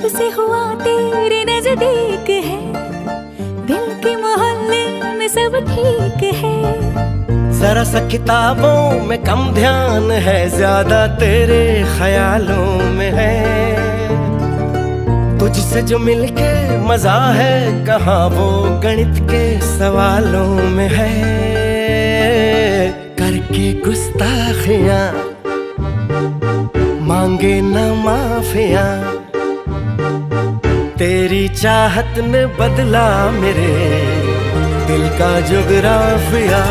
से हुआ तेरे नजदीक है, दिल के मोहल्ले में सब ठीक है। जरा सा किताबों में कम ध्यान है, ज्यादा तेरे ख्यालों में है। तुझसे जो मिलके मजा है, कहाँ वो गणित के सवालों में है। करके गुस्ताखियां मांगे न माफियां, तेरी चाहत ने बदला मेरे दिल का जुगराफिया।